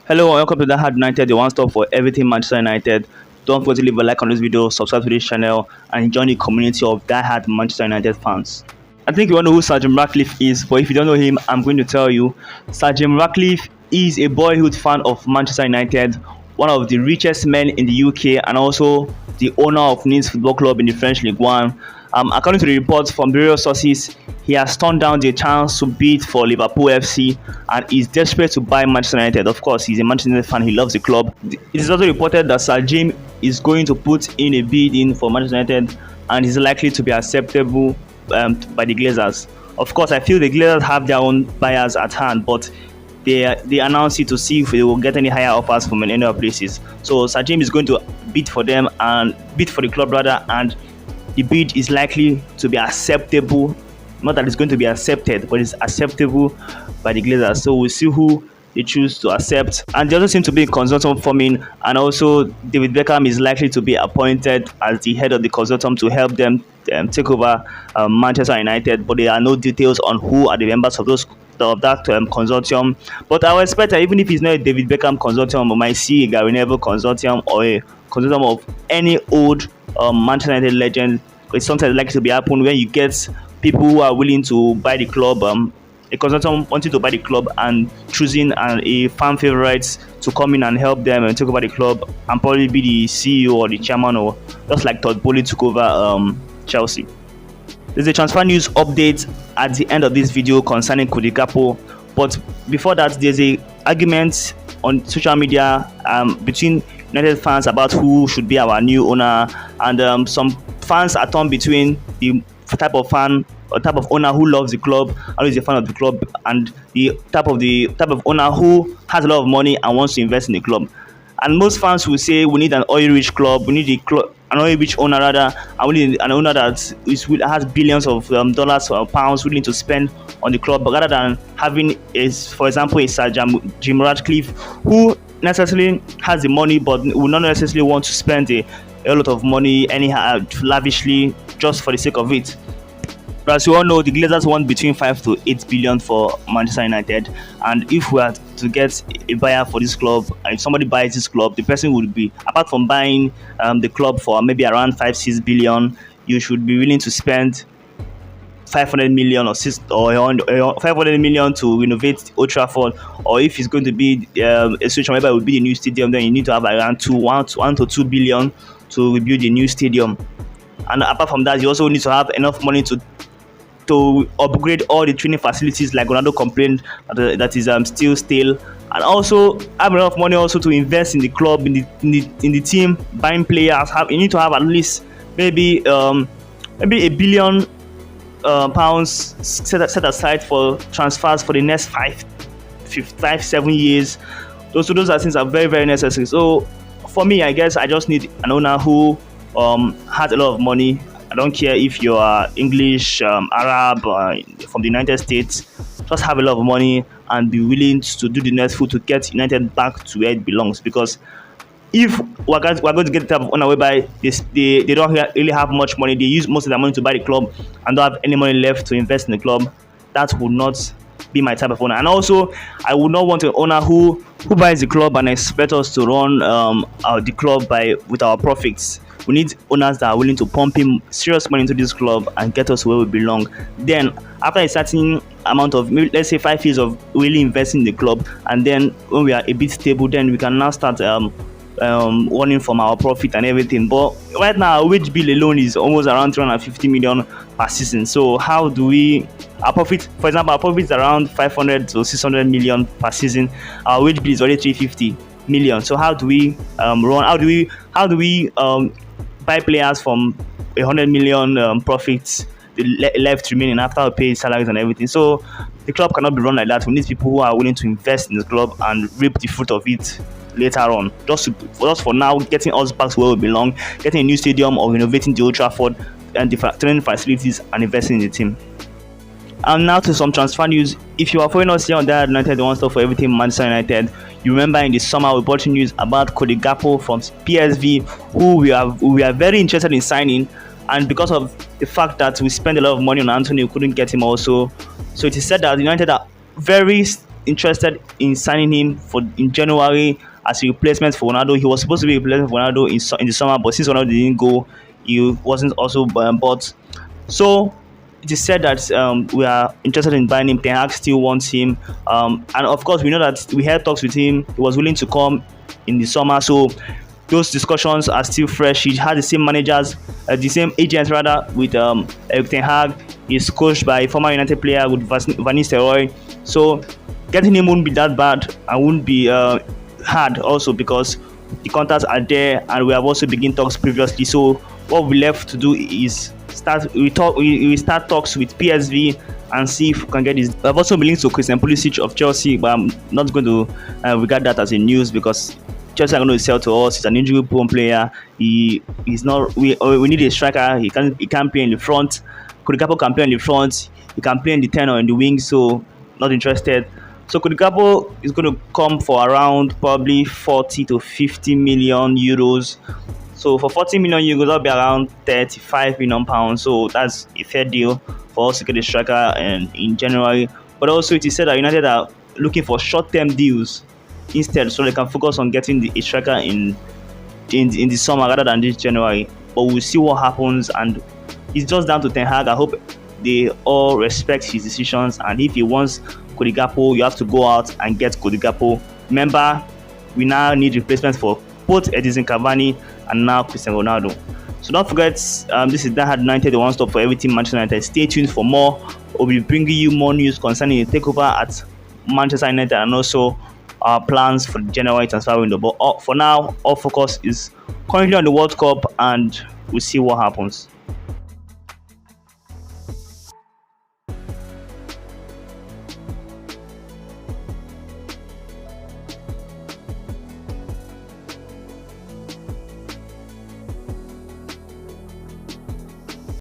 Hello and welcome to the Hard United, the one stop for everything Manchester United. Don't forget to leave a like on this video, subscribe to this channel, and join the community of die-hard Manchester United fans. I think you all know who Sir Jim Ratcliffe is, but if you don't know him, I'm going to tell you. Sir Jim Ratcliffe is a boyhood fan of Manchester United, one of the richest men in the UK, and also the owner of Nice Football Club in the French League One. According to the reports from various sources, he has turned down the chance to bid for Liverpool FC and is desperate to buy Manchester United. Of course, he's a Manchester United fan, he loves the club. It is also reported that Sir Jim is going to put in a bid in for Manchester United and is likely to be acceptable by the Glazers. Of course, I feel the Glazers have their own buyers at hand, but they announce it to see if they will get any higher offers from any other places. So Sir Jim is going to bid for them and bid for the club rather, and the bid is likely to be acceptable. Not that it's going to be accepted, but it's acceptable by the Glazers. So we'll see who they choose to accept. And there also seems to be a consortium forming, and also David Beckham is likely to be appointed as the head of the consortium to help them take over Manchester United. But there are no details on who are the members of that consortium. But I would expect that even if it's not a David Beckham consortium, we might see a Gary Neville consortium or a consortium of any old Manchester United legend. It's sometimes likely to be happen when you get people who are willing to buy the club, a consultant wanting to buy the club and choosing a fan favorite to come in and help them and take over the club and probably be the CEO or the chairman, or just like Todd Bowley took over Chelsea. There's a transfer news update at the end of this video concerning GAKPO, but before that, there's a argument on social media between United fans about who should be our new owner, and some fans are torn between the type of fan or type of owner who loves the club and is a fan of the club, and the type of owner who has a lot of money and wants to invest in the club. And most fans will say we need an oil-rich club, we need an oil-rich owner rather, and we need an owner that has billions of dollars or pounds willing to spend on the club, rather than having, for example, a Sir Jim Ratcliffe who necessarily has the money but will not necessarily want to spend a lot of money anyhow lavishly just for the sake of it. But as you all know, the Glazers want between 5 to 8 billion for Manchester United, and if we are to get a buyer for this club, and if somebody buys this club, the person would be, apart from buying the club for maybe around 5-6 billion, you should be willing to spend 500 million or 500 million to renovate Old Trafford. Or if it's going to be a situation whereby it would be a new stadium, then you need to have around 1 to 2 billion to rebuild a new stadium. And apart from that, you also need to have enough money to upgrade all the training facilities, like Ronaldo complained that is still stale, and also have enough money also to invest in the club, in the team, buying players. You need to have at least maybe $1 billion pounds set aside for transfers for the next 5-7 years. Those are things that are very, very necessary. So for me, I guess I just need an owner who has a lot of money. I don't care if you are English, Arab, from the United States. Just have a lot of money and be willing to do the needful to get United back to where it belongs. Because if we're going to get the type of owner whereby they don't really have much money, they use most of their money to buy the club and don't have any money left to invest in the club, that would not be my type of owner. And also, I would not want an owner who buys the club and expect us to run the club with our profits. We need owners that are willing to pump in serious money into this club and get us where we belong. Then, after a certain amount of, maybe, let's say 5 years of really investing in the club, and then when we are a bit stable, then we can now start running from our profit and everything. But right now, our wage bill alone is almost around 350 million per season. So how do we, our profit, for example, our profit is around 500 to 600 million per season. Our wage bill is already 350 million. So how do we run? How do we buy players from 100 million profits left remaining after we pay salaries and everything? So the club cannot be run like that. We need people who are willing to invest in the club and reap the fruit of it later on. Just for now, getting us back to where we belong, getting a new stadium or renovating the Old Trafford and the training facilities and investing in the team. And now to some transfer news. If you are following us here on that United, the one stop for everything Manchester United, you remember in the summer we brought you news about GAKPO from PSV, who we are very interested in signing, and because of the fact that we spent a lot of money on Anthony, we couldn't get him also. So it is said that United are very interested in signing him for in January as a replacement for Ronaldo. He was supposed to be a replacement for Ronaldo in the summer, but since Ronaldo didn't go, he wasn't also bought. So it is said that we are interested in buying him. Ten Hag still wants him, and of course we know that we had talks with him. He was willing to come in the summer, so those discussions are still fresh. He had the same managers, the same agents rather, with Eric Ten Hag. He's coached by a former United player with Van Nistelrooy, so getting him wouldn't be that bad and wouldn't be hard also because the contacts are there and we have also begun talks previously. So what we left to do is we start talks with PSV and see if we can get this. We have also been linked to Christian Pulisic of Chelsea, but I'm not going to regard that as a news because Chelsea are going to sell to us. He's an injury-prone player. He's not. We need a striker. He can't play in the front. Cody Gakpo can play in the front. He can play in the 10 or in the wing. So not interested. So Cody Gakpo is going to come for around probably 40 to 50 million euros. So for 40 million euros, that'll be around 35 million pounds. So that's a fair deal for us to get a striker in January. But also it is said that United are looking for short-term deals instead, so they can focus on getting a striker in the summer rather than this January. But we'll see what happens, and it's just down to Ten Hag. I hope they all respect his decisions, and if he wants Cody Gakpo, you have to go out and get Cody Gakpo. Remember, we now need replacements for both Edinson Cavani and now Cristiano Ronaldo. So don't forget, this is That Had United, the one stop for everything Manchester United. Stay tuned for more. We'll be bringing you more news concerning the takeover at Manchester United and also our plans for the January transfer window. But for now, our focus is currently on the World Cup, and we'll see what happens.